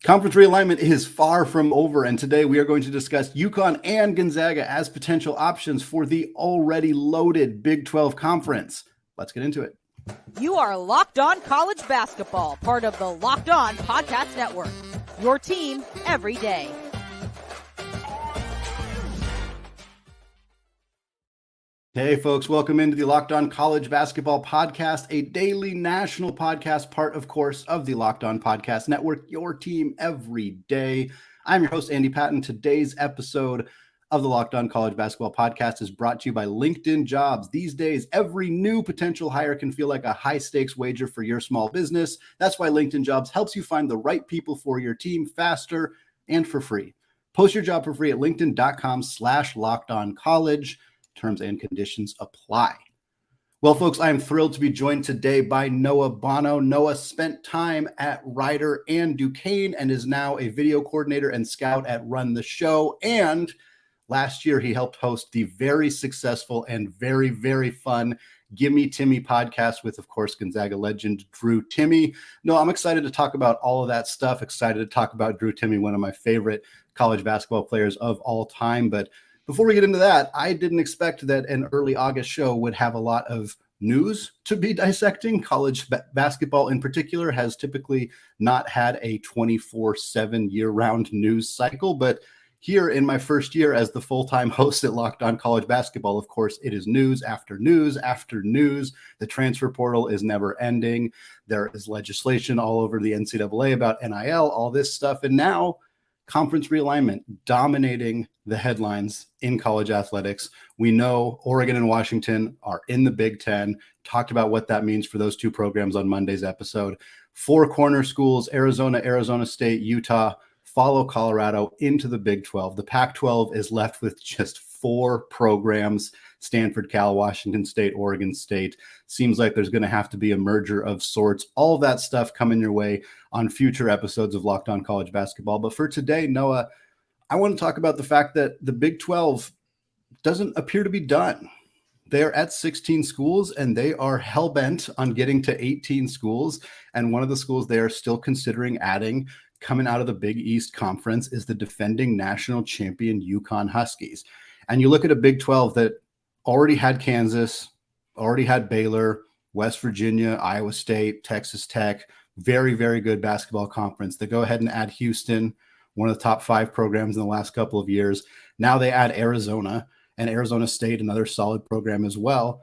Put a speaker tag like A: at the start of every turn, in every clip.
A: Conference realignment is far from over, and today we are going to discuss UConn and Gonzaga as potential options for the already loaded Big 12 conference. Let's get into it.
B: You are Locked On College Basketball, part of the Locked On Podcast Network. Your team every day.
A: Hey folks, welcome into the Locked On College Basketball Podcast, a daily national podcast, part of course of the Locked On Podcast Network, your team every day. I'm your host, Andy Patton. Today's episode of the Locked On College Basketball Podcast is brought to you by LinkedIn Jobs. These days, every new potential hire can feel like a high-stakes wager for your small business. That's why LinkedIn Jobs helps you find the right people for your team faster and for free. Post your job for free at linkedin.com/lockedoncollege. Terms and conditions apply. Well, folks, I am thrilled to be joined today by Noah Buono. Noah spent time at Rider and Duquesne and is now a video coordinator and scout at Run the Show. And last year, he helped host the very successful and very, very fun Gimme Timmy podcast with, of course, Gonzaga legend Drew Timme. No, I'm excited to talk about all of that stuff. Excited to talk about Drew Timme, one of my favorite college basketball players of all time. But before we get into that, I didn't expect that an early August show would have a lot of news to be dissecting. College basketball in particular has typically not had a 24/7 year-round news cycle, but here in my first year as the full-time host at Locked On College Basketball, of course, it is news after news after news. The transfer portal is never ending. There is legislation all over the NCAA about NIL, all this stuff, and now conference realignment dominating the headlines in college athletics. We know Oregon and Washington are in the Big Ten. Talked about what that means for those two programs on Monday's episode. Four corner schools, Arizona, Arizona State, Utah, follow Colorado into the Big 12. The Pac-12 is left with just four programs: Stanford, Cal, Washington State, Oregon State. Seems like there's going to have to be a merger of sorts. All of that stuff coming your way on future episodes of Locked On College Basketball. But for today, Noah, I want to talk about the fact that the Big 12 doesn't appear to be done. They're at 16 schools, and they are hell-bent on getting to 18 schools. And one of the schools they are still considering adding, coming out of the Big East Conference, is the defending national champion UConn Huskies. And you look at a Big 12 that already had Kansas, already had Baylor, West Virginia, Iowa State, Texas Tech, very, very good basketball conference. They go ahead and add Houston, one of the top 5 programs in the last couple of years. Now they add Arizona, and Arizona State, another solid program as well.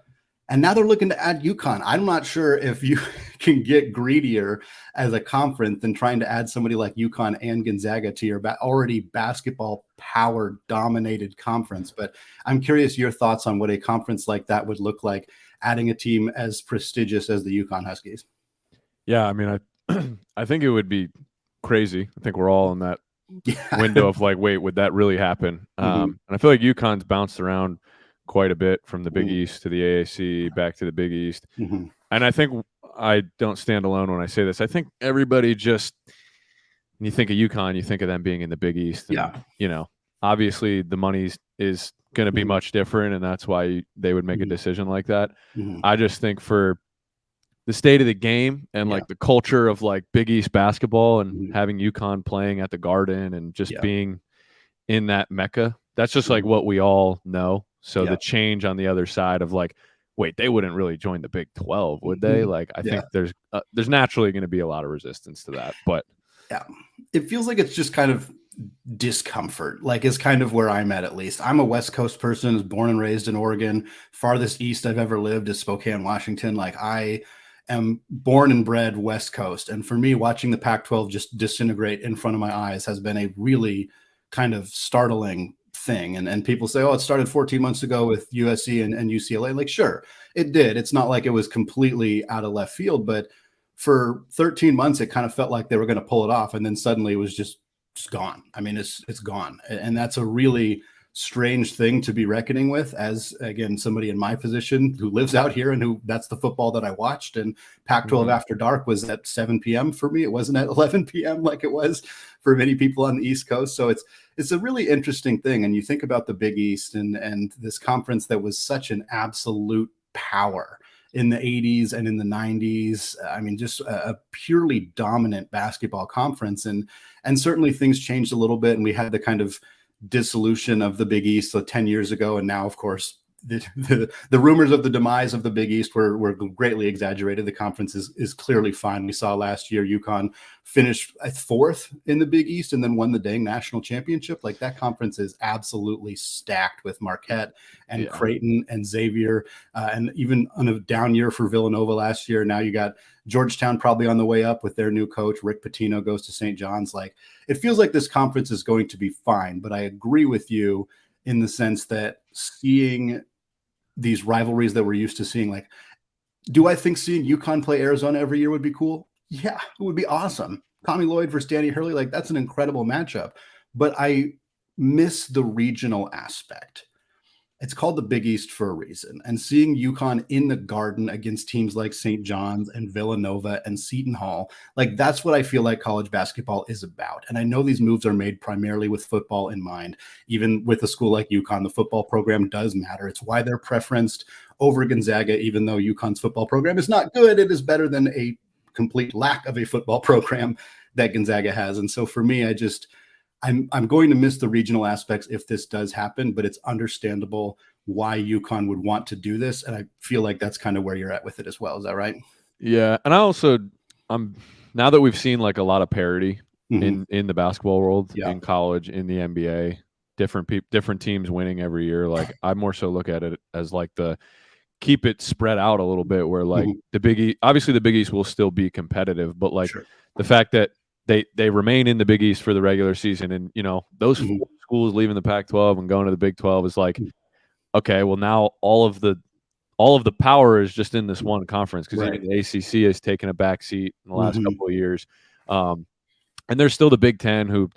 A: And now they're looking to add UConn. I'm not sure if you can get greedier as a conference than trying to add somebody like UConn and Gonzaga to your already basketball power dominated conference. But I'm curious your thoughts on what a conference like that would look like, adding a team as prestigious as the UConn Huskies.
C: Yeah, I mean, I think it would be crazy. I think we're all in that window of like, wait, would that really happen? And I feel like UConn's bounced around quite a bit from the Big East to the AAC, back to the Big East. And I think I don't stand alone when I say this. I think everybody just, when you think of UConn, you think of them being in the Big East. And, you know, obviously the money is going to be much different, and that's why they would make a decision like that. I just think for the state of the game and like the culture of like Big East basketball and having UConn playing at the Garden and just being in that Mecca, that's just like what we all know. So the change on the other side of like, wait, they wouldn't really join the Big 12, would they? Like, I think there's naturally going to be a lot of resistance to that. But
A: it feels like it's just kind of discomfort, like is kind of where I'm at least. I'm a West Coast person, was born and raised in Oregon. Farthest east I've ever lived is Spokane, Washington. Like I am born and bred West Coast. And for me, watching the Pac-12 just disintegrate in front of my eyes has been a really kind of startling thing. And people say, oh, it started 14 months ago with USC and UCLA. Like, sure, it did. It's not like it was completely out of left field, but for 13 months, it kind of felt like they were going to pull it off. And then suddenly it was just gone. I mean, it's gone. And that's a really strange thing to be reckoning with as, again, somebody in my position who lives out here and who that's the football that I watched. And Pac-12 After Dark was at 7 p.m. for me. It wasn't at 11 p.m. like it was for many people on the East Coast. So it's a really interesting thing. And you think about the Big East and this conference that was such an absolute power in the 80s and in the 90s. I mean, just a purely dominant basketball conference. And certainly things changed a little bit. And we had the kind of dissolution of the Big East 10 years ago. And now, of course, the rumors of the demise of the Big East were greatly exaggerated. The conference is clearly fine. We saw last year UConn finished 4th in the Big East and then won the dang national championship. Like, that conference is absolutely stacked with Marquette and Creighton and Xavier, and even on a down year for Villanova last year. Now you got Georgetown probably on the way up with their new coach. Rick Pitino goes to St. John's. Like, it feels like this conference is going to be fine, but I agree with you in the sense that seeing these rivalries that we're used to seeing, like, do I think seeing UConn play Arizona every year would be cool? Yeah, it would be awesome. Tommy Lloyd versus Danny Hurley, like, that's an incredible matchup. But I miss the regional aspect. It's called the Big East for a reason. And seeing UConn in the Garden against teams like St. John's and Villanova and Seton Hall, like, that's what I feel like college basketball is about. And I know these moves are made primarily with football in mind. Even with a school like UConn, the football program does matter. It's why they're preferenced over Gonzaga, even though UConn's football program is not good. It is better than a complete lack of a football program that Gonzaga has. And so for me, I'm going to miss the regional aspects if this does happen, but it's understandable why UConn would want to do this. And I feel like that's kind of where you're at with it as well. Is that right?
C: Yeah. And I also, now that we've seen like a lot of parity in the basketball world, in college, in the NBA, different teams winning every year. Like, I more so look at it as like keep it spread out a little bit, where like the Big East, obviously the Big East will still be competitive, but like the fact that they remain in the Big East for the regular season, and those 4 schools leaving the Pac-12 and going to the Big 12 is like, okay, well, now all of the power is just in this one conference, because even the ACC has taken a backseat in the last couple of years, and there's still the Big Ten, who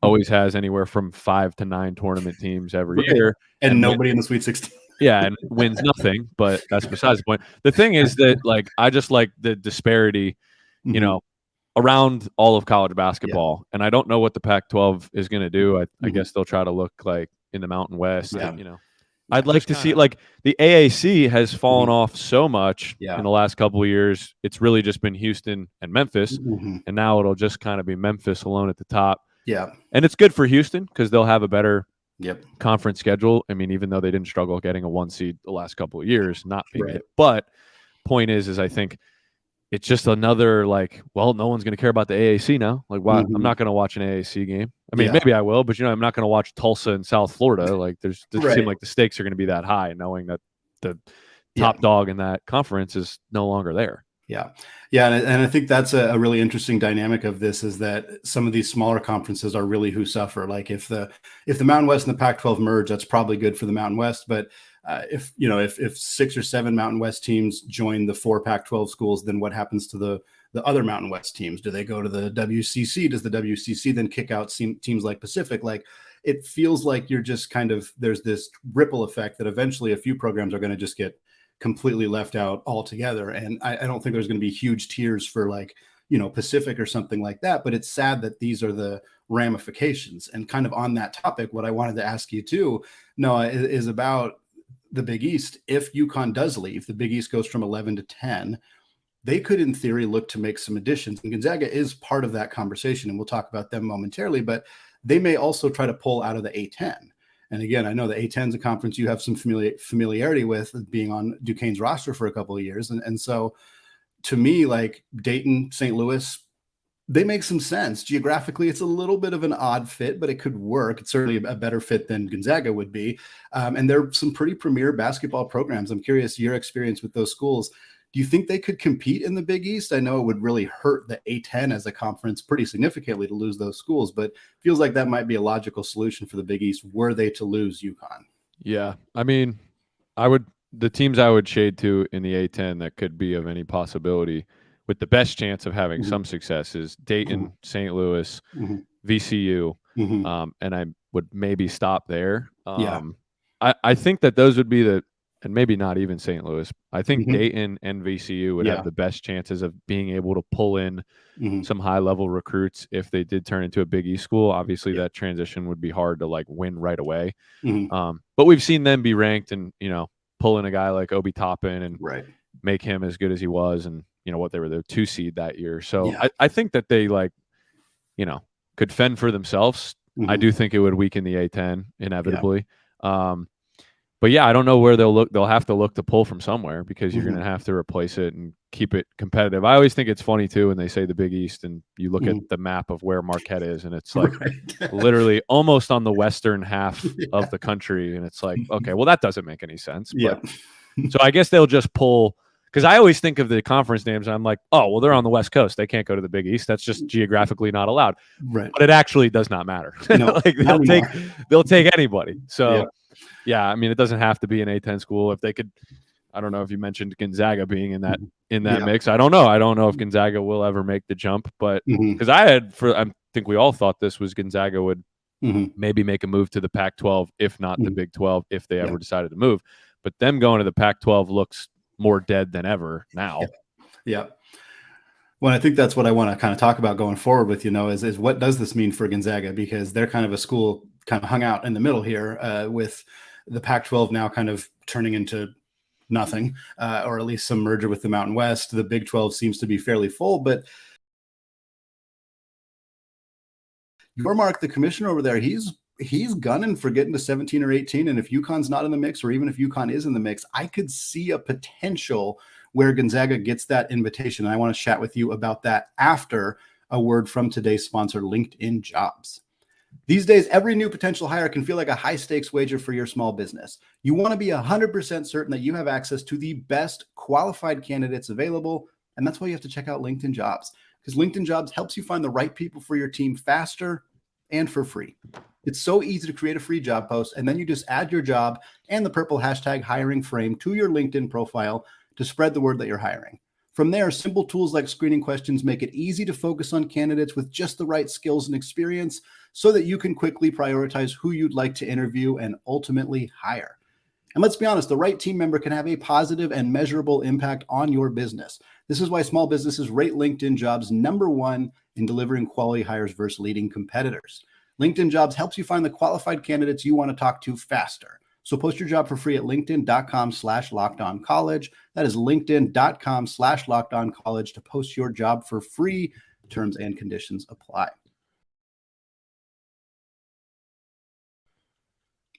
C: always has anywhere from 5 to 9 tournament teams every year,
A: and nobody in the Sweet 16.
C: Yeah, and wins nothing, but that's besides the point. The thing is that, like, I just like the disparity, around all of college basketball. And I don't know what the Pac-12 is going to do. I guess they'll try to look like in the Mountain West. And, I'd like to see, like, the AAC has fallen off so much in the last couple of years. It's really just been Houston and Memphis, and now it'll just kind of be Memphis alone at the top.
A: Yeah.
C: And it's good for Houston because they'll have a better conference schedule. I mean, even though they didn't struggle getting a 1 seed the last couple of years, not being it. But point is I think it's just another, like, well, no one's going to care about the AAC now. Like, why? I'm not going to watch an AAC game. I mean, maybe I will, but I'm not going to watch Tulsa in South Florida. Like, it seem like the stakes are going to be that high, knowing that the top dog in that conference is no longer there.
A: Yeah. And I think that's a really interesting dynamic of this, is that some of these smaller conferences are really who suffer. Like, if the Mountain West and the Pac-12 merge, that's probably good for the Mountain West. But if 6 or 7 Mountain West teams join the 4 Pac-12 schools, then what happens to the other Mountain West teams? Do they go to the WCC? Does the WCC then kick out teams like Pacific? Like, it feels like you're just kind of, there's this ripple effect that eventually a few programs are going to just get completely left out altogether. And I don't think there's going to be huge tiers for, like, Pacific or something like that. But it's sad that these are the ramifications. And kind of on that topic, what I wanted to ask you too, Noah, is about the Big East. If UConn does leave, the Big East goes from 11 to 10. They could, in theory, look to make some additions. And Gonzaga is part of that conversation, and we'll talk about them momentarily. But they may also try to pull out of the A10. And again, I know the A10 is a conference you have some familiarity with, being on Duquesne's roster for a couple of years. And so to me, like, Dayton, St. Louis, they make some sense. Geographically, it's a little bit of an odd fit, but it could work. It's certainly a better fit than Gonzaga would be. And there are some pretty premier basketball programs. I'm curious your experience with those schools. Do you think they could compete in the Big East? I know it would really hurt the A10 as a conference pretty significantly to lose those schools, but feels like that might be a logical solution for the Big East were they to lose UConn.
C: Yeah. I mean, the teams I would shade to in the A10 that could be of any possibility with the best chance of having some success is Dayton, St. Louis, VCU, and I would maybe stop there. I think that those would be and maybe not even St. Louis. I think Dayton and VCU would have the best chances of being able to pull in some high-level recruits if they did turn into a Big East school. Obviously, that transition would be hard to, like, win right away. But we've seen them be ranked and, pull in a guy like Obi Toppin and make him as good as he was, and what they were the 2 seed that year. So
A: Yeah.
C: I think that they could fend for themselves. I do think it would weaken the A10 inevitably. But yeah, I don't know where they'll look. They'll have to look to pull from somewhere, because you're going to have to replace it and keep it competitive. I always think it's funny too when they say the Big East, and you look at the map of where Marquette is, and it's like literally almost on the western half of the country, and it's like, okay, well, that doesn't make any sense. But so I guess they'll just pull, because I always think of the conference names, and I'm like, oh, well, they're on the West Coast. They can't go to the Big East. That's just geographically not allowed.
A: Right.
C: But it actually does not matter.
A: No,
C: like they'll take anybody. So yeah, I mean, it doesn't have to be an A10 school. If they could, I don't know if you mentioned Gonzaga being in that mix. I don't know. I don't know if Gonzaga will ever make the jump, but because I think we all thought this was Gonzaga would maybe make a move to the Pac-12, if not the Big 12, if they ever decided to move. But them going to the Pac-12 looks more dead than ever now.
A: Yeah. Well, I think that's what I want to kind of talk about going forward with, is what does this mean for Gonzaga? Because they're kind of a school kind of hung out in the middle here, with the Pac-12 now kind of turning into nothing, or at least some merger with the Mountain West. The Big 12 seems to be fairly full, but Yormark, the commissioner over there, he's gunning for getting to 17 or 18. And if UConn's not in the mix, or even if UConn is in the mix, I could see a potential where Gonzaga gets that invitation. And I want to chat with you about that after a word from today's sponsor, LinkedIn Jobs. These days, every new potential hire can feel like a high-stakes wager for your small business. You want to be 100% certain that you have access to the best qualified candidates available, and that's why you have to check out LinkedIn Jobs, because LinkedIn Jobs helps you find the right people for your team faster and for free. It's so easy to create a free job post, and then you just add your job and the purple hashtag hiring frame to your LinkedIn profile to spread the word that you're hiring. From there, simple tools like screening questions make it easy to focus on candidates with just the right skills and experience, so that you can quickly prioritize who you'd like to interview and ultimately hire. And let's be honest, the right team member can have a positive and measurable impact on your business. This is why small businesses rate LinkedIn Jobs #1 in delivering quality hires versus leading competitors. LinkedIn Jobs helps you find the qualified candidates you want to talk to faster. So post your job for free at linkedin.com/lockedoncollege. That is linkedin.com/lockedoncollege to post your job for free. Terms and conditions apply.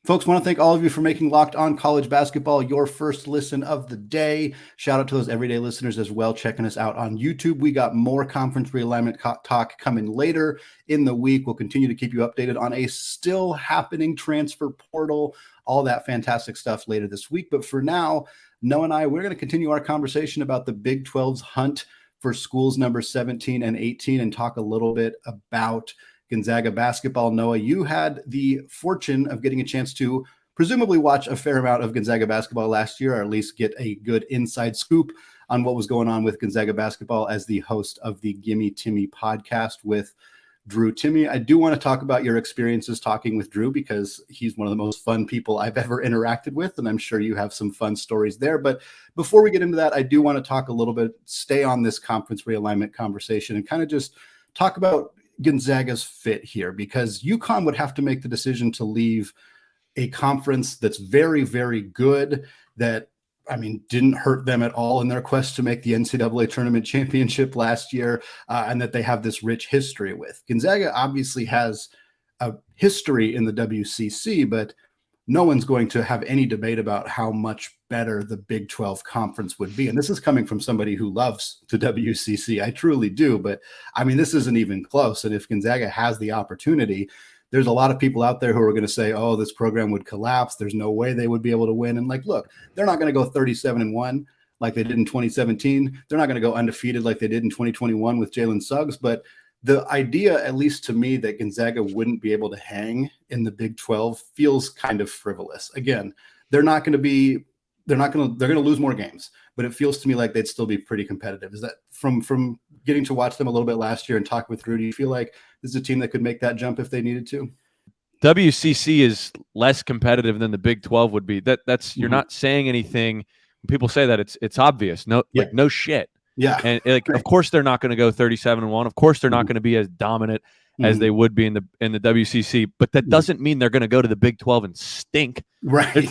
A: Folks, want to thank all of you for making Locked On College Basketball your first listen of the day. Shout out to those everyday listeners as well, checking us out on YouTube. We got more conference realignment talk coming later in the week. We'll continue to keep you updated on a still happening transfer portal, all that fantastic stuff later this week. But for now, Noah and I, we're going to continue our conversation about the Big 12's hunt for schools number 17 and 18 and talk a little bit about Gonzaga basketball. Noah, you had the fortune of getting a chance to presumably watch a fair amount of Gonzaga basketball last year, or at least get a good inside scoop on what was going on with Gonzaga basketball as the host of the Gimme Timmy podcast with Drew Timme. I do want to talk about your experiences talking with Drew, because he's one of the most fun people I've ever interacted with, and I'm sure you have some fun stories there. But before we get into that, I do want to talk a little bit, stay on this conference realignment conversation, and kind of just talk about Gonzaga's fit here, because UConn would have to make the decision to leave a conference that's very, very good, that, I mean, didn't hurt them at all in their quest to make the NCAA tournament championship last year, and that they have this rich history with. Gonzaga obviously has a history in the WCC, but no one's going to have any debate about how much better the Big 12 conference would be. And this is coming from somebody who loves the WCC. I truly do. But I mean, this isn't even close. And if Gonzaga has the opportunity, there's a lot of people out there who are going to say, oh, this program would collapse. There's no way they would be able to win. And like, look, they're not going to go 37-1 like they did in 2017. They're not going to go undefeated like they did in 2021 with Jalen Suggs. But the idea, at least to me, that Gonzaga wouldn't be able to hang in the Big 12 feels kind of frivolous. Again, they're going to lose more games, but it feels to me like they'd still be pretty competitive. Is that from getting to watch them a little bit last year and talk with Drew, do you feel like this is a team that could make that jump if they needed to?
C: WCC is less competitive than the Big 12 would be. That's you're not saying anything. When people say that, it's obvious. No, like no shit.
A: Yeah.
C: And like, of course they're not going to go 37-1. Of course they're not going to be as dominant as they would be in the WCC, but that doesn't mean they're going to go to the Big 12 and stink.
A: Right.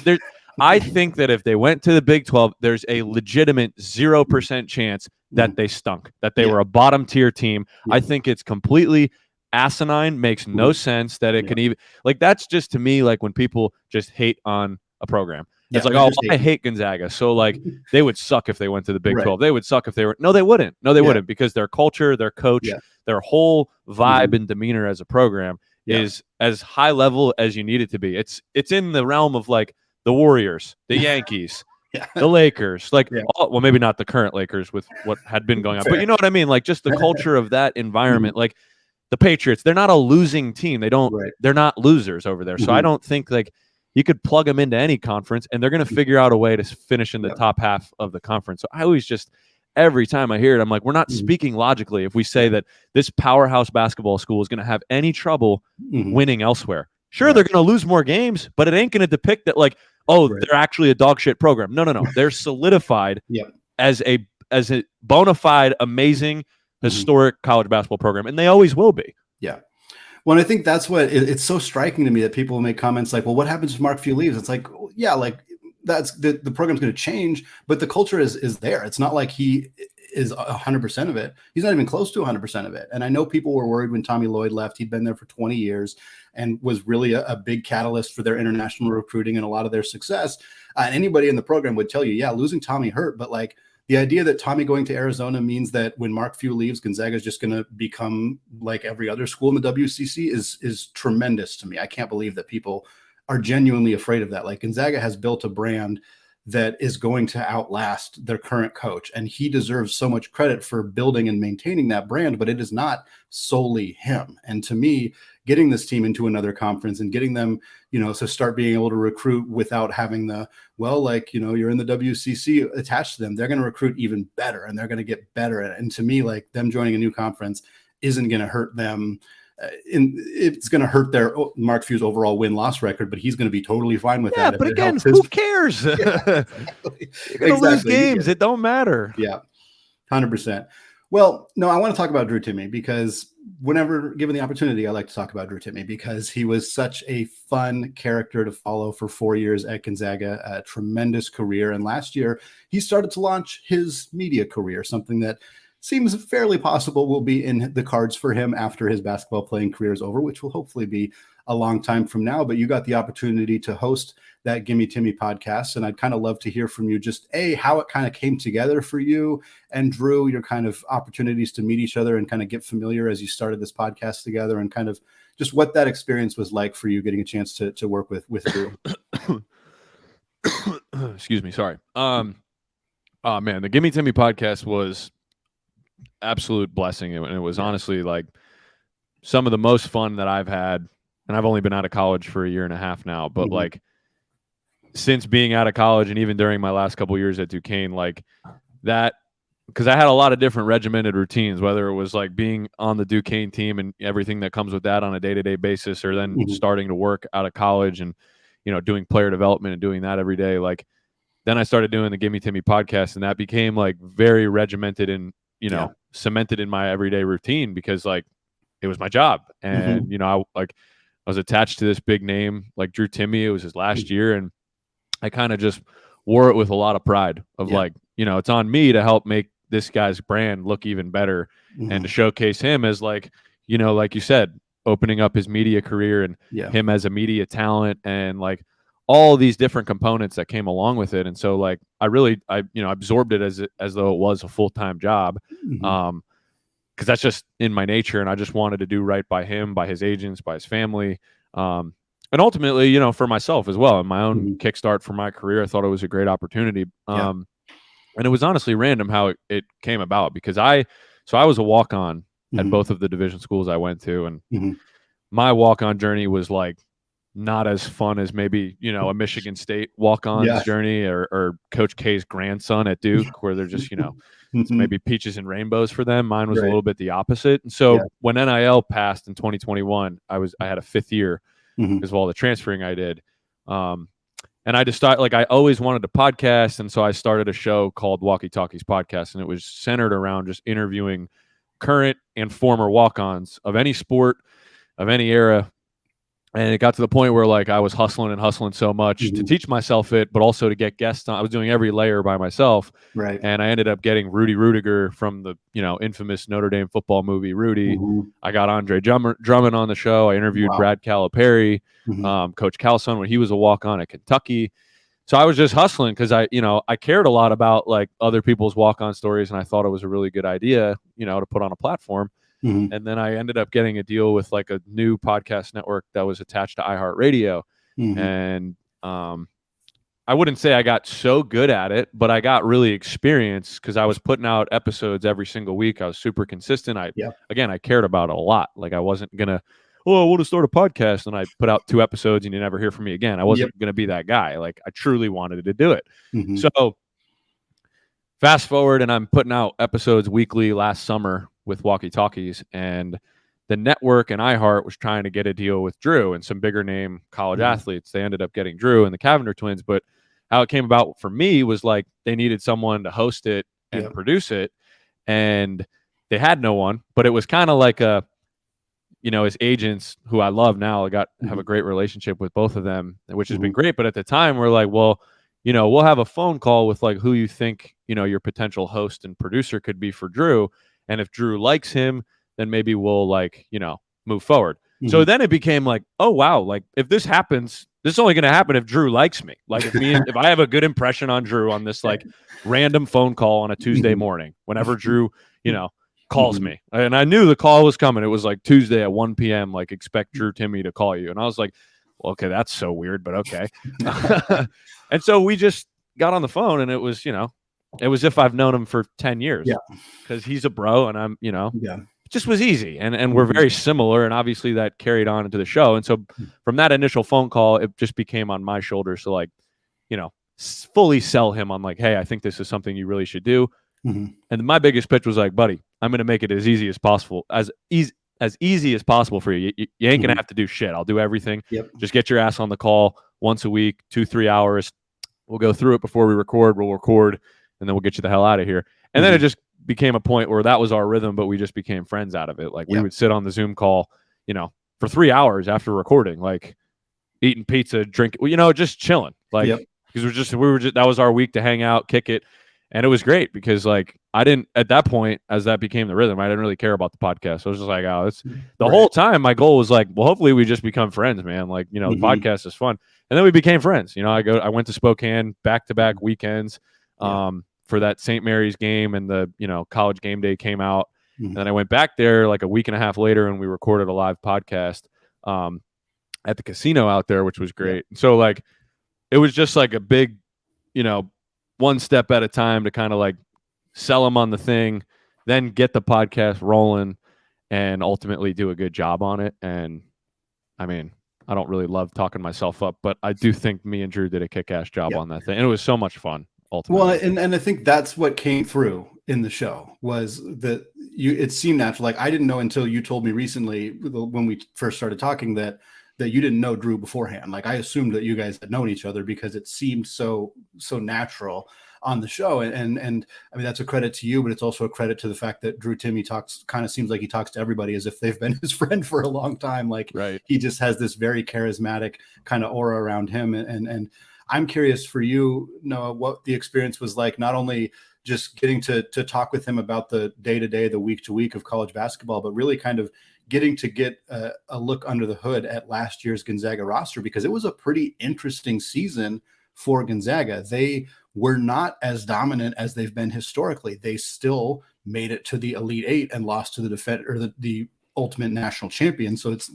C: I think that if they went to the Big 12, there's a legitimate 0% chance that they stunk, that they were a bottom tier team. I think it's completely asinine, makes no sense that it can even, like, that's just to me like when people just hate on a program. It's like, oh, I hate Gonzaga, so like they would suck if they went to the Big 12. They would suck if they were. No, they wouldn't. No, they wouldn't, because their culture, their coach, their whole vibe and demeanor as a program is as high level as you need it to be. It's in the realm of like the Warriors, the Yankees, the Lakers, like, well, maybe not the current Lakers with what had been going on, but you know what I mean? Like just the culture of that environment, like the Patriots, they're not a losing team. They're not losers over there. So I don't think like you could plug them into any conference and they're going to figure out a way to finish in the top half of the conference. So I always just, every time I hear it, I'm like, we're not speaking logically if we say that this powerhouse basketball school is going to have any trouble winning elsewhere. Sure, they're going to lose more games, but it ain't going to depict that like, oh, they're actually a dog shit program. No. They're solidified as a bona fide, amazing, historic college basketball program, and they always will be.
A: Yeah. Well, I think that's what it's so striking to me that people make comments like, well, what happens if Mark Few leaves? It's like, yeah, like that's the program's going to change, but the culture is there. It's not like he is 100% of it. He's not even close to 100% of it. And I know people were worried when Tommy Lloyd left. He'd been there for 20 years and was really a big catalyst for their international recruiting and a lot of their success. And anybody in the program would tell you, yeah, losing Tommy hurt, but like the idea that Tommy going to Arizona means that when Mark Few leaves, Gonzaga is just going to become like every other school in the WCC is tremendous to me. I can't believe that people are genuinely afraid of that. Like Gonzaga has built a brand that is going to outlast their current coach, and he deserves so much credit for building and maintaining that brand, but it is not solely him. And to me, getting this team into another conference and getting them, to start being able to recruit without having you're in the WCC attached to them, they're going to recruit even better and they're going to get better. And to me, like them joining a new conference isn't going to hurt them. It's going to hurt their Mark Few's overall win-loss record, but he's going to be totally fine with that.
C: But again, who cares? You're going to lose games. It don't matter.
A: Yeah, 100%. Well, no, I want to talk about Drew Timme because whenever given the opportunity, I like to talk about Drew Timme because he was such a fun character to follow for 4 years at Gonzaga, a tremendous career. And last year, he started to launch his media career, something that seems fairly possible will be in the cards for him after his basketball playing career is over, which will hopefully be a long time from now. But you got the opportunity to host that Gimme Timmy podcast. And I'd kind of love to hear from you just how it kind of came together for you and Drew, your kind of opportunities to meet each other and kind of get familiar as you started this podcast together, and kind of just what that experience was like for you getting a chance to work with Drew.
C: Excuse me. Sorry. Oh man, the Gimme Timmy podcast was absolute blessing, and it was honestly like some of the most fun that I've had, and I've only been out of college for a year and a half now, but like since being out of college and even during my last couple of years at Duquesne, like that, because I had a lot of different regimented routines, whether it was like being on the Duquesne team and everything that comes with that on a day-to-day basis, or then starting to work out of college and doing player development and doing that every day. Like then I started doing the Gimme Timmy podcast, and that became like very regimented and cemented in my everyday routine because like it was my job. And, I was attached to this big name like Drew Timme. It was his last year. And I kind of just wore it with a lot of pride of it's on me to help make this guy's brand look even better and to showcase him as like you said, opening up his media career and him as a media talent and like all these different components that came along with it. And so like, I absorbed it as though it was a full-time job. Cause that's just in my nature. And I just wanted to do right by him, by his agents, by his family. And ultimately, for myself as well, and my own kickstart for my career, I thought it was a great opportunity. And it was honestly random how it came about because I was a walk-on at both of the division schools I went to. And my walk-on journey was like, not as fun as maybe, a Michigan State walk-on's journey or Coach K's grandson at Duke, where they're just, it's maybe peaches and rainbows for them. Mine was a little bit the opposite. And so when NIL passed in 2021, I had a fifth year because of all the transferring I did. And I decided, like, I always wanted to podcast. And so I started a show called Walkie Talkies Podcast, and it was centered around just interviewing current and former walk-ons of any sport, of any era, And it got to the point where like I was hustling so much to teach myself it, but also to get guests on. I was doing every layer by myself.
A: Right.
C: And I ended up getting Rudy Rudiger from the, infamous Notre Dame football movie, Rudy. I got Andre Drummond on the show. I interviewed Brad Calipari, Coach Calson when he was a walk-on at Kentucky. So I was just hustling because I cared a lot about like other people's walk-on stories, and I thought it was a really good idea, to put on a platform. And then I ended up getting a deal with like a new podcast network that was attached to iHeartRadio. And I wouldn't say I got so good at it, but I got really experienced because I was putting out episodes every single week. I was super consistent. I cared about it a lot. Like I wasn't going to, I want to start a podcast, and I put out 2 episodes and you never hear from me again. I wasn't going to be that guy. Like I truly wanted to do it. So fast forward, and I'm putting out episodes weekly last summer with Walkie Talkies, and the network and iHeart was trying to get a deal with Drew and some bigger name college athletes. They ended up getting Drew and the Cavender twins, but how it came about for me was like they needed someone to host it and produce it, and they had no one. But it was kind of like his agents, who I love now, have a great relationship with both of them, which has been great. But at the time, we're like, well, we'll have a phone call with like who you think your potential host and producer could be for Drew, and if Drew likes him, then maybe we'll like move forward. So then it became like, oh wow, like if this happens, this is only going to happen if Drew likes me. Like if I have a good impression on Drew on this like random phone call on a Tuesday morning, whenever Drew calls me, and I knew the call was coming. It was like Tuesday at 1 p.m. Like expect Drew Timme to call you, and I was like, well, okay, that's so weird, but okay. And so we just got on the phone, and it was it was if I've known him for 10 years, because he's a bro, and I'm it just was easy, and we're very similar, and obviously that carried on into the show. And so from that initial phone call, it just became on my shoulders to like fully sell him on like, hey, I think this is something you really should do. And my biggest pitch was like, buddy, I'm going to make it as easy as possible, as easy as possible for you. You ain't going to have to do shit. I'll do everything. Just get your ass on the call once a week, 2-3 hours. We'll go through it before we record. We'll record, and then we'll get you the hell out of here. And then it just became a point where that was our rhythm, but we just became friends out of it. Like we would sit on the Zoom call, for 3 hours after recording, like eating pizza, drinking, just chilling. Like, because we were just, that was our week to hang out, kick it. And it was great because like, I didn't, at that point, as that became the rhythm, I didn't really care about the podcast. So I was just like, oh, it's the whole time. My goal was like, well, hopefully we just become friends, man. Like, the podcast is fun. And then we became friends. I went to Spokane back-to-back weekends for that St. Mary's game, and the, College Game Day came out. And then I went back there like a week and a half later, and we recorded a live podcast at the casino out there, which was great. So like, it was just like a big, one step at a time to kind of like sell them on the thing, then get the podcast rolling, and ultimately do a good job on it. And I mean, I don't really love talking myself up, but I do think me and Drew did a kick-ass job on that thing. And it was so much fun, ultimately.
A: Well, and I think that's what came through in the show, was that it seemed natural. Like I didn't know until you told me recently when we first started talking that you didn't know Drew beforehand. Like I assumed that you guys had known each other because it seemed so natural on the show. And I mean, that's a credit to you, but it's also a credit to the fact that Drew Timme seems like he talks to everybody as if they've been his friend for a long time. Like he just has this very charismatic kind of aura around him. And I'm curious for you, Noah, what the experience was like, not only just getting to talk with him about the day-to-day, the week-to-week of college basketball, but really kind of getting to get a look under the hood at last year's Gonzaga roster, because it was a pretty interesting season for Gonzaga. They were not as dominant as they've been historically. They still made it to the Elite Eight and lost to the ultimate national champion. So it's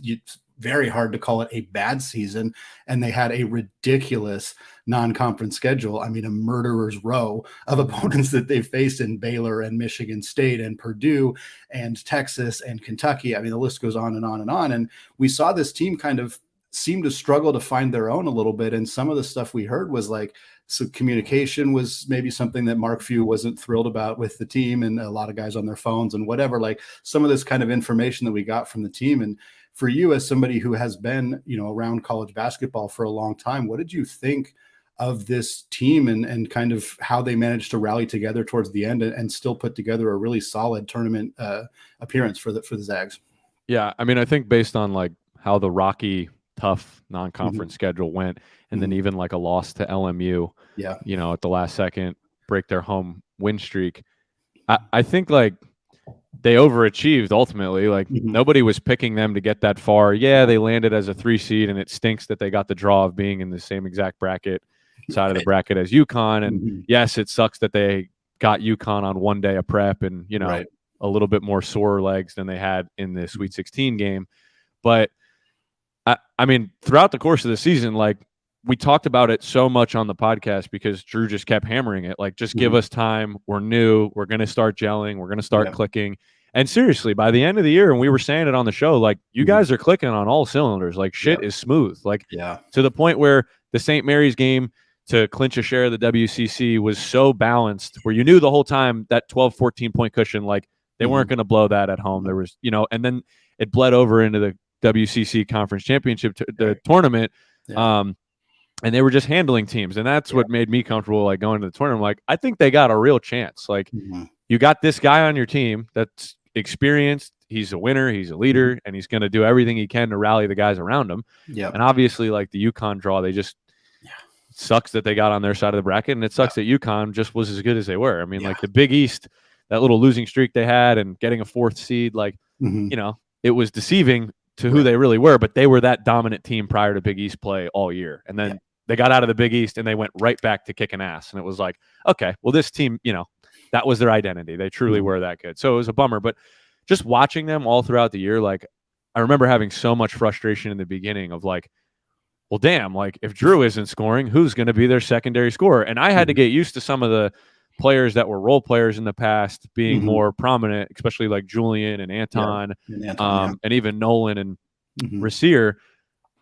A: very hard to call it a bad season. And they had a ridiculous non-conference schedule. I mean, a murderer's row of opponents that they faced in Baylor and Michigan State and Purdue and Texas and Kentucky. I mean, the list goes on and on and on. And we saw this team kind of seem to struggle to find their own a little bit. And some of the stuff we heard was like, so communication was maybe something that Mark Few wasn't thrilled about with the team, and a lot of guys on their phones and whatever, like some of this kind of information that we got from the team. And for you, as somebody who has been, around college basketball for a long time, what did you think of this team and kind of how they managed to rally together towards the end and still put together a really solid tournament appearance for the Zags?
C: Yeah. I mean, I think based on like how the rocky tough non-conference schedule went, and then even like a loss to LMU, you know, at the last second, break their home win streak. I think like they overachieved ultimately. Like nobody was picking them to get that far. Yeah, they landed as a 3 seed, and it stinks that they got the draw of being in the same exact side of the bracket as UConn. And yes, it sucks that they got UConn on one day of prep and, you know, a little bit more sore legs than they had in the Sweet 16 game. But I mean, throughout the course of the season, like we talked about it so much on the podcast because Drew just kept hammering it. Like, just give us time. We're new. We're going to start gelling. We're going to start clicking. And seriously, by the end of the year, and we were saying it on the show, like you guys are clicking on all cylinders. Like shit is smooth. Like to the point where the St. Mary's game to clinch a share of the WCC was so balanced where you knew the whole time that 12, 14-point cushion, like they weren't going to blow that at home. There was, you know, and then it bled over into the WCC Conference Championship, the tournament. And they were just handling teams. And that's what made me comfortable, like going to the tournament. Like, I think they got a real chance. Like you got this guy on your team that's experienced. He's a winner. He's a leader, and he's going to do everything he can to rally the guys around him. And obviously, like the UConn draw, they just sucks that they got on their side of the bracket, and it sucks that UConn just was as good as they were. I mean, like the Big East, that little losing streak they had, and getting a 4th seed, like you know, it was deceiving to who they really were. But they were that dominant team prior to Big East play all year, and then they got out of the Big East and they went right back to kicking ass. And it was like, okay, well, this team, you know, that was their identity. They truly were that good. So it was a bummer. But just watching them all throughout the year, like I remember having so much frustration in the beginning of like, well, damn, like if Drew isn't scoring, who's going to be their secondary scorer? And I had to get used to some of the players that were role players in the past being more prominent, especially like Julian and Anton, and even Nolan and Rasir.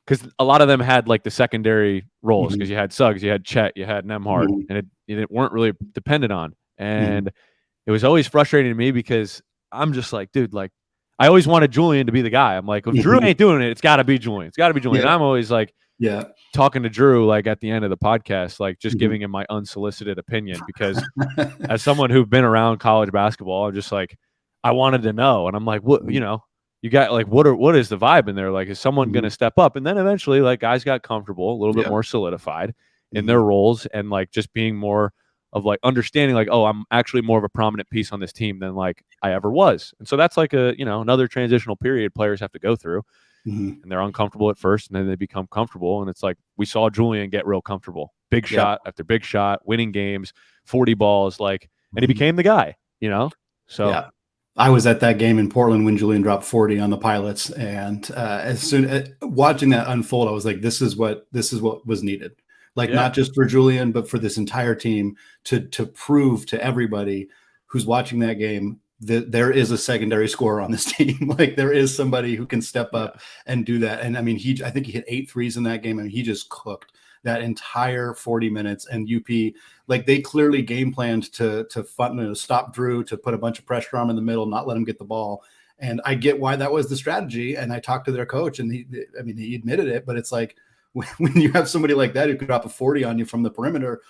C: Because a lot of them had like the secondary roles because you had Suggs, you had Chet, you had Nemhard, and it weren't really dependent on. And it was always frustrating to me because I'm just like, dude, like I always wanted Julian to be the guy. I'm like, if Drew ain't doing it, it's got to be Julian. It's got to be Julian. And I'm always like, talking to Drew like at the end of the podcast, like just giving him my unsolicited opinion because as someone who've been around college basketball, I'm just like, I wanted to know. And I'm like, what, you know, you got like, what is the vibe in there? Like, is someone going to step up? And then eventually like guys got comfortable, a little bit more solidified in their roles and like just being more of like understanding like, oh, I'm actually more of a prominent piece on this team than like I ever was. And so that's like a, you know, another transitional period players have to go through. And they're uncomfortable at first and then they become comfortable. And it's like we saw Julian get real comfortable. Big shot after big shot, winning games, 40 balls, like, and he became the guy, you know? So
A: I was at that game in Portland when Julian dropped 40 on the Pilots, and as soon as watching that unfold, I was like, "This is what was needed." Like not just for Julian, but for this entire team to prove to everybody who's watching that game that there is a secondary scorer on this team. Like there is somebody who can step up and do that. And I mean, I think he hit 8 threes in that game, and he just cooked that entire 40 minutes. And UP, like they clearly game planned to stop Drew, to put a bunch of pressure on him in the middle, not let him get the ball. And I get why that was the strategy. And I talked to their coach, and he admitted it, but it's like when you have somebody like that who could drop a 40 on you from the perimeter,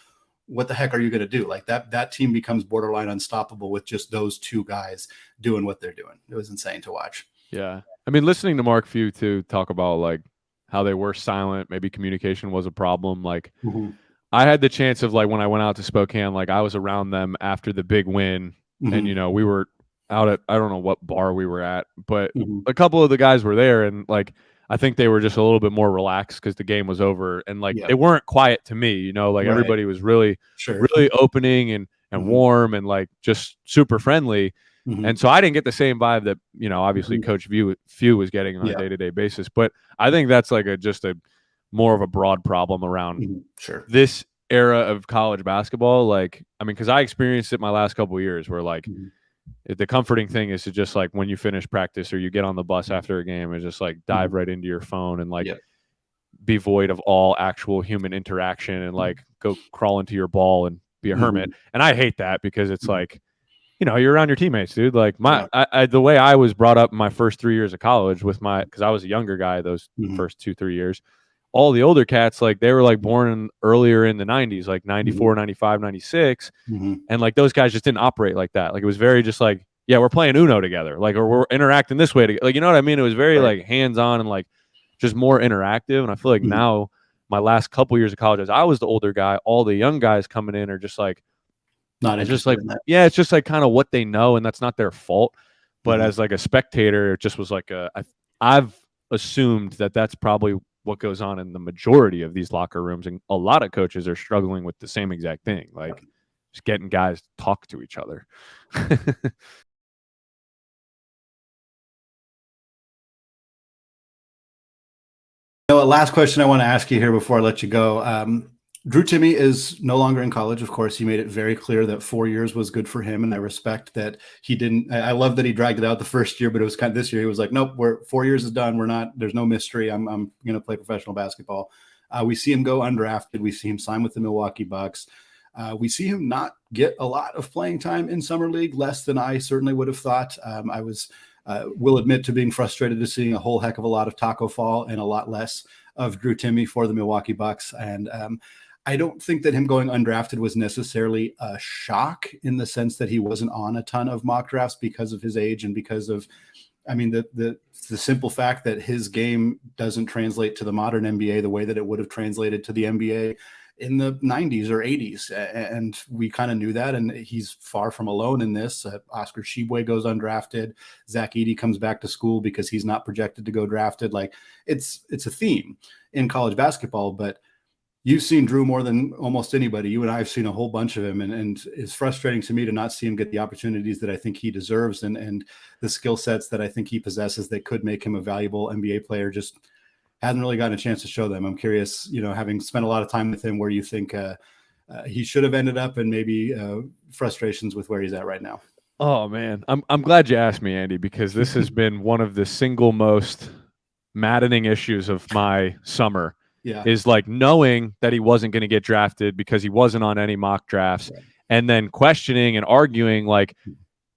A: what the heck are you going to do? Like that team becomes borderline unstoppable with just those 2 guys doing what they're doing. It was insane to watch.
C: Yeah. I mean, listening to Mark Few too talk about like how they were silent, maybe communication was a problem. Like I had the chance of like when I went out to Spokane, like I was around them after the big win and, you know, we were out at, I don't know what bar we were at, but a couple of the guys were there and like, I think they were just a little bit more relaxed because the game was over and like they weren't quiet to me, you know, like everybody was really, really opening and warm and like just super friendly. And so I didn't get the same vibe that, you know, obviously Coach Few was getting on a day-to-day basis. But I think that's like just a more of a broad problem around this era of college basketball. Like, I mean, because I experienced it my last couple of years where like the comforting thing is to just like when you finish practice or you get on the bus after a game and just like dive right into your phone and like be void of all actual human interaction and like go crawl into your ball and be a hermit. And I hate that because it's like, you know, you're around your teammates, dude. Like the way I was brought up in my first 3 years of college with because I was a younger guy those first 2-3 years, all the older cats, like they were like born earlier in the 90s, like 94, 95, 96. And like those guys just didn't operate like that. Like it was very just like, yeah, we're playing Uno together. Like, or we're interacting this way together. Like, you know what I mean? It was very like hands-on and like just more interactive. And I feel like
A: Mhm.
C: now my last couple years of college, as I was the older guy, all the young guys coming in are just like,
A: Not
C: it's just
A: interested
C: like,
A: in that.
C: yeah, it's just like kind of what they know, and that's not their fault. But
A: Mhm.
C: as like a spectator, it just was like I've assumed that that's probably what goes on in the majority of these locker rooms, and a lot of coaches are struggling with the same exact thing, like just getting guys to talk to each other.
A: Last question I want to ask you here before I let you go. Drew Timme is no longer in college. Of course, he made it very clear that 4 years was good for him, and I respect that he didn't. I love that he dragged it out the first year, but it was kind of this year. He was like, "Nope, 4 years is done. We're not. There's no mystery. I'm going to play professional basketball." We see him go undrafted. We see him sign with the Milwaukee Bucks. We see him not get a lot of playing time in summer league, less than I certainly would have thought. I will admit to being frustrated to seeing a whole heck of a lot of Taco Fall and a lot less of Drew Timme for the Milwaukee Bucks. And I don't think that him going undrafted was necessarily a shock in the sense that he wasn't on a ton of mock drafts because of his age and because of, I mean, the simple fact that his game doesn't translate to the modern NBA the way that it would have translated to the NBA in the 90s or 80s. And we kind of knew that. And he's far from alone in this. Oscar Tshiebwe goes undrafted. Zach Edey comes back to school because he's not projected to go drafted. Like it's a theme in college basketball, but you've seen Drew more than almost anybody. You and I have seen a whole bunch of him, and it's frustrating to me to not see him get the opportunities that I think he deserves and the skill sets that I think he possesses that could make him a valuable NBA player. Just hasn't really gotten a chance to show them. I'm curious, having spent a lot of time with him, where you think he should have ended up, and maybe frustrations with where he's at right now.
C: Oh man, I'm glad you asked me, Andy, because this has been one of the single most maddening issues of my summer.
A: Yeah.
C: Is like knowing that he wasn't going to get drafted because he wasn't on any mock drafts,
A: Right.
C: and then questioning and arguing like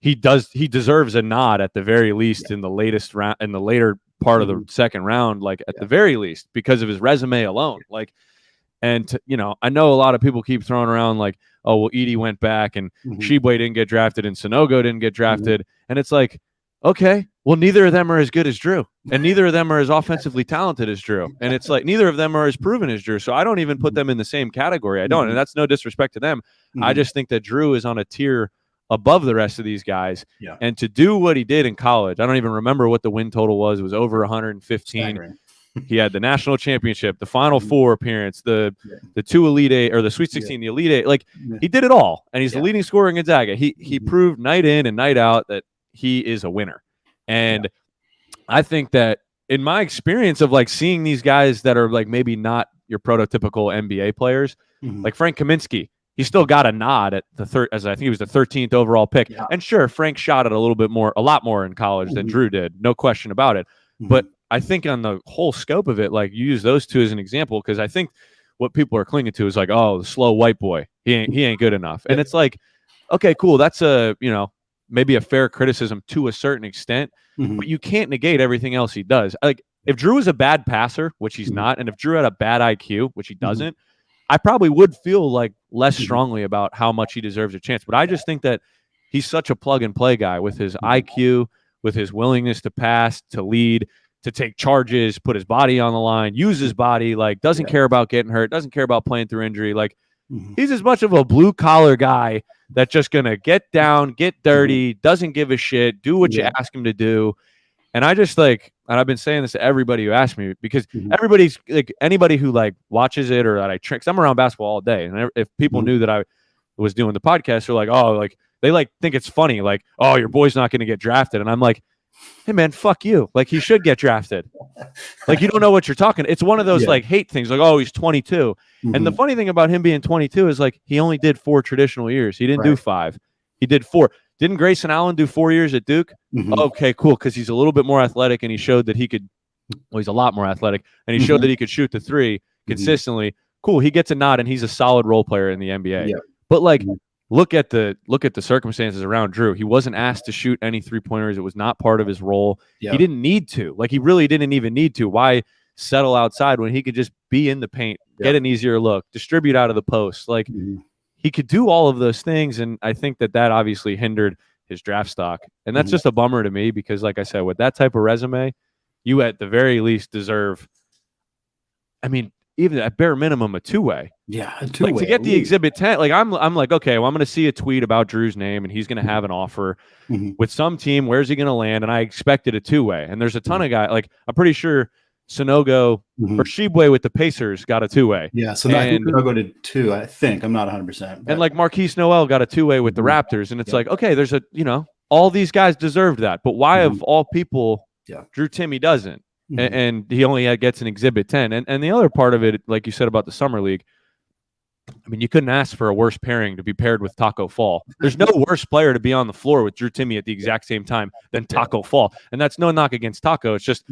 C: he deserves a nod at the very least in the latest round, in the later part of the second round, like at the very least, because of his resume alone. Like, and I know a lot of people keep throwing around like, oh, well, Edey went back and Tshiebwe didn't get drafted and Sanogo didn't get drafted. And it's like, okay, well, neither of them are as good as Drew, and neither of them are as offensively talented as Drew. And it's like, neither of them are as proven as Drew. So I don't even put them in the same category. I don't. And that's no disrespect to them. I just think that Drew is on a tier above the rest of these guys.
A: Yeah.
C: And to do what he did in college, I don't even remember what the win total was. It was over 115. He had the national championship, the Final Four appearance, the 2 Elite Eight, or the Sweet 16, the Elite Eight. Like, he did it all, and he's the leading scorer in Gonzaga. He proved night in and night out that he is a winner. And I think that in my experience of like seeing these guys that are like maybe not your prototypical NBA players, like Frank Kaminsky, he still got a nod at the third, as I think he was the 13th overall pick.
A: Yeah.
C: And sure, Frank shot it a lot more in college than Drew did, no question about it. But I think on the whole scope of it, like you use those two as an example, because I think what people are clinging to is like, oh, the slow white boy, he ain't good enough. And it's like, okay, cool, that's a maybe a fair criticism to a certain extent, but you can't negate everything else he does. Like if Drew is a bad passer, which he's not, and if Drew had a bad IQ, which he doesn't, I probably would feel like less strongly about how much he deserves a chance. But I just think that he's such a plug and play guy with his IQ, with his willingness to pass, to lead, to take charges, put his body on the line, use his body, like doesn't care about getting hurt, doesn't care about playing through injury. Like he's as much of a blue collar guy that's just going to get down, get dirty, doesn't give a shit, do what you ask him to do. And I just like, and I've been saying this to everybody who asks me, because everybody's like, anybody who like watches it or that I trick, 'cause I'm around basketball all day. And if people knew that I was doing the podcast, they're like, oh, like they like think it's funny. Like, oh, your boy's not going to get drafted. And I'm like, hey man, fuck you. Like he should get drafted. Like you don't know what you're talking. It's one of those like hate things. Like, oh, he's 22. And the funny thing about him being 22 is like he only did 4 traditional years. He didn't do 5. He did 4. Didn't Grayson Allen do 4 years at Duke? Okay, cool. Because he's a little bit more athletic, and he showed that he could. Well, he's a lot more athletic, and he showed that he could shoot the 3 consistently. Cool. He gets a nod, and he's a solid role player in the NBA. But like, look at the circumstances around Drew. He wasn't asked to shoot any 3-pointers. It was not part of his role. He didn't need to. Like he really didn't even need to. Why settle outside when he could just be in the paint, get an easier look, distribute out of the post? Like he could do all of those things, and I think that obviously hindered his draft stock. And that's just a bummer to me because, like I said, with that type of resume, you at the very least deserve, I mean, even at bare minimum, a two-way.
A: Yeah, a two-way.
C: Like to get the Exhibit 10, like I'm like, okay, well, I'm going to see a tweet about Drew's name, and he's going to have an offer with some team. Where's he going to land? And I expected a two-way. And there's a ton of guys. Like I'm pretty sure Sonogo or Shibwe with the Pacers got a two-way.
A: Yeah, so I think Sonogo did two. I think I'm not 100%.
C: And like Marquise Noel got a two-way with the Raptors, and it's like, okay, there's all these guys deserved that, but why of all people, Drew Timme doesn't? And he only gets an Exhibit 10. And the other part of it, like you said about the Summer League, I mean, you couldn't ask for a worse pairing to be paired with Taco Fall. There's no worse player to be on the floor with Drew Timme at the exact same time than Taco Fall. And that's no knock against Taco. It's just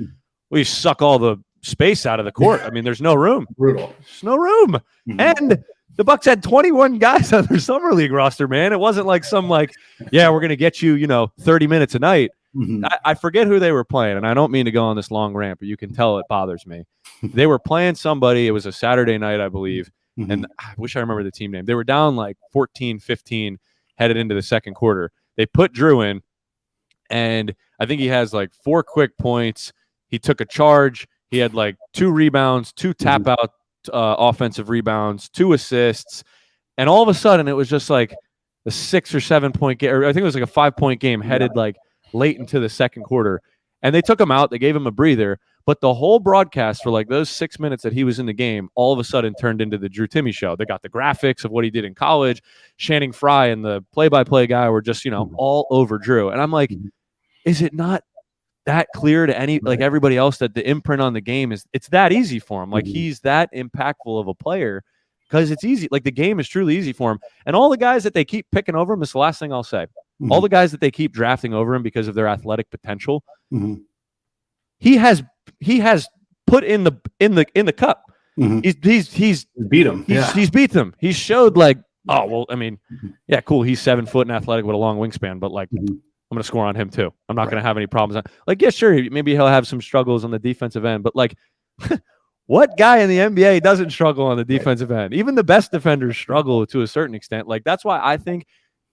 C: we suck all the space out of the court. I mean, there's no room.
A: Brutal.
C: There's no room. And the Bucks had 21 guys on their Summer League roster, man. It wasn't like some we're going to get you, 30 minutes a night. I forget who they were playing, and I don't mean to go on this long rant, but you can tell it bothers me. They were playing somebody. It was a Saturday night, I believe, and I wish I remember the team name. They were down like 14-15 headed into the second quarter. They put Drew in, and I think he has like 4 quick points. He took a charge. He had like 2 rebounds, 2 tap-out offensive rebounds, 2 assists, and all of a sudden it was just like a 6 or 7 point game, or I think it was like a 5-point game headed like late into the second quarter, and they took him out. They gave him a breather, but the whole broadcast for like those 6 minutes that he was in the game all of a sudden turned into the Drew Timme show. They got the graphics of what he did in college. Channing Frye and the play-by-play guy were just all over Drew, and I'm like, is it not that clear to everybody else that the imprint on the game it's that easy for him? Like he's that impactful of a player because it's easy. Like the game is truly easy for him, and all the guys that they keep picking over him, this is the last thing I'll say. All the guys that they keep drafting over him because of their athletic potential, he has put in the cup. He's
A: beat him.
C: He's beat them. He's showed like, oh well, I mean, yeah, cool. He's 7 foot and athletic with a long wingspan, but like I'm gonna score on him too. I'm not gonna have any problems. Like, yeah, sure, maybe he'll have some struggles on the defensive end, but like what guy in the NBA doesn't struggle on the defensive end? Even the best defenders struggle to a certain extent. Like that's why I think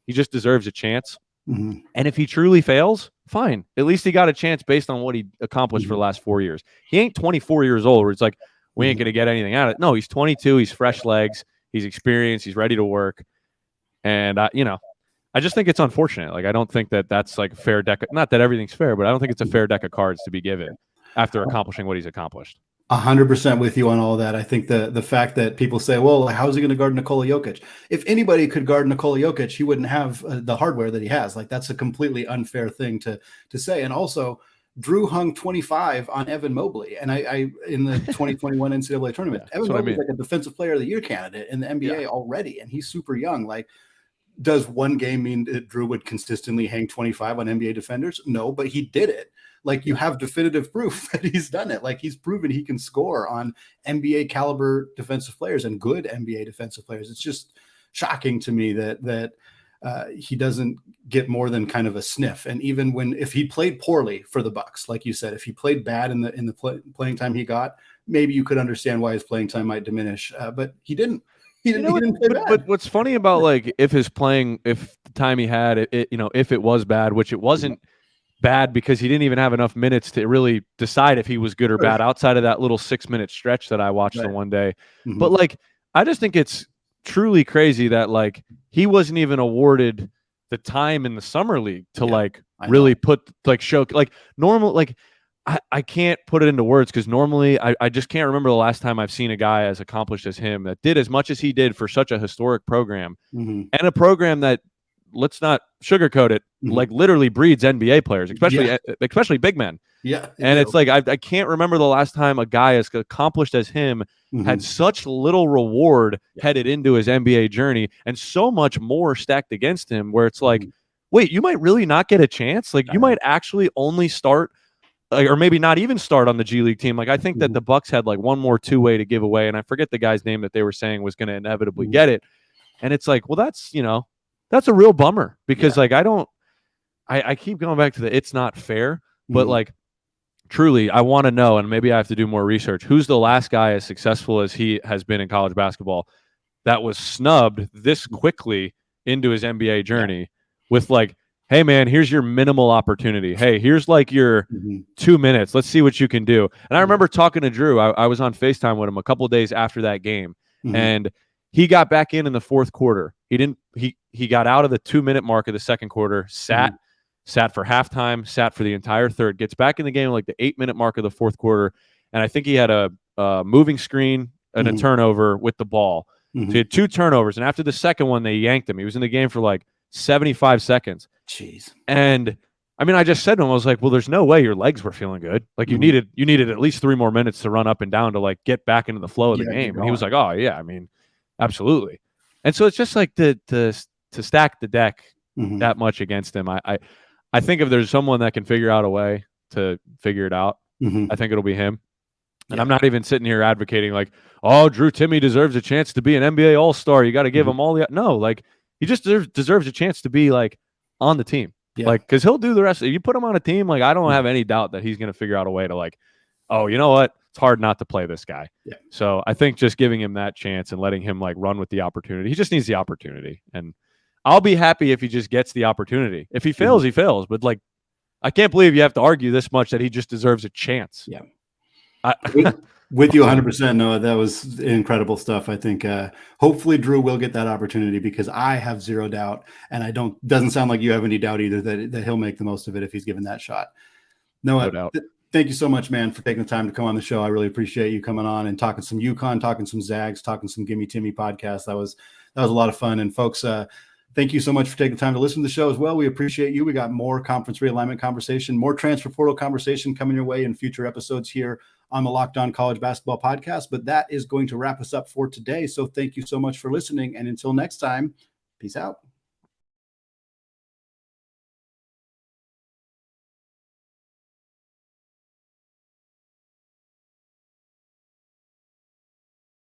C: he just deserves a chance. And if he truly fails, fine. At least he got a chance based on what he accomplished for the last 4 years. He ain't 24 years old where it's like, we ain't going to get anything out of it. No, he's 22. He's fresh legs. He's experienced. He's ready to work. And, I just think it's unfortunate. Like, I don't think that that's like a fair deck. Not that everything's fair, but I don't think it's a fair deck of cards to be given after accomplishing what he's accomplished.
A: 100% with you on all that. I think the fact that people say, well, how's he going to guard Nikola Jokic? If anybody could guard Nikola Jokic, he wouldn't have the hardware that he has. Like that's a completely unfair thing to say. And also, Drew hung 25 on Evan Mobley, and I in the 2021 NCAA tournament. Evan Mobley is like a Defensive Player of the Year candidate in the NBA already, and he's super young. Like, does one game mean that Drew would consistently hang 25 on NBA defenders? No, but he did it. Like you have definitive proof that he's done it. Like he's proven he can score on NBA caliber defensive players and good NBA defensive players. It's just shocking to me that he doesn't get more than kind of a sniff. And even if he played poorly for the Bucks, like you said, if he played bad in the playing time he got, maybe you could understand why his playing time might diminish. But he didn't. He didn't play bad.
C: But what's funny about like if the time he had, if it was bad, which it wasn't. Bad because he didn't even have enough minutes to really decide if he was good or bad outside of that little 6-minute stretch that I watched the one day. But like, I just think it's truly crazy that like he wasn't even awarded the time in the Summer League to like really put like show like normal. Like I can't put it into words because normally I just can't remember the last time I've seen a guy as accomplished as him that did as much as he did for such a historic program and a program that, let's not sugarcoat it, like literally breeds NBA players, especially big men. Yeah. And it's like I can't remember the last time a guy as accomplished as him had such little reward headed into his NBA journey and so much more stacked against him where it's like, wait, you might really not get a chance? Like you might actually only start or maybe not even start on the G League team. Like I think that the Bucks had like one more two-way to give away, and I forget the guy's name that they were saying was going to inevitably get it. And it's like, well, that's a real bummer because like I keep going back to it's not fair, but like truly I want to know, and maybe I have to do more research, who's the last guy as successful as he has been in college basketball that was snubbed this quickly into his NBA journey with like hey man, here's your minimal opportunity. Hey, here's like your 2 minutes. Let's see what you can do. And I remember talking to Drew. I was on FaceTime with him a couple of days after that game, and he got back in the fourth quarter. He got out of the 2-minute mark of the second quarter, sat for halftime, sat for the entire third, gets back in the game like the 8-minute mark of the fourth quarter. And I think he had a moving screen and a turnover with the ball. So he had 2 turnovers. And after the second one, they yanked him. He was in the game for like 75 seconds.
A: Jeez.
C: And I mean, I just said to him, I was like, well, there's no way your legs were feeling good. Like you needed at least 3 more minutes to run up and down to like get back into the flow of the game. And he was like, oh yeah, I mean, absolutely. And so it's just like to stack the deck that much against him. I think if there's someone that can figure out a way to figure it out, I think it'll be him. And I'm not even sitting here advocating like, oh, Drew Timme deserves a chance to be an NBA All-Star. You got to give him all the no, like he just deserves a chance to be like on the team. Like, because he'll do the rest. If you put him on a team, like I don't have any doubt that he's going to figure out a way to like, oh, you know what? It's hard not to play this guy. So I think just giving him that chance and letting him like run with the opportunity. He just needs the opportunity. And I'll be happy if he just gets the opportunity. If he fails, he fails. But like, I can't believe you have to argue this much that he just deserves a chance.
A: With you 100%, Noah. That was incredible stuff. I think hopefully Drew will get that opportunity because I have zero doubt, and doesn't sound like you have any doubt either that he'll make the most of it if he's given that shot. Noah, no thank you so much, man, for taking the time to come on the show. I really appreciate you coming on and talking some UConn, talking some Zags, talking some Gimme Timmy podcast. That was a lot of fun. And folks, thank you so much for taking the time to listen to the show as well. We appreciate you. We got more conference realignment conversation, more transfer portal conversation coming your way in future episodes here on the Locked On College Basketball Podcast. But that is going to wrap us up for today. So thank you so much for listening. And until next time, peace out.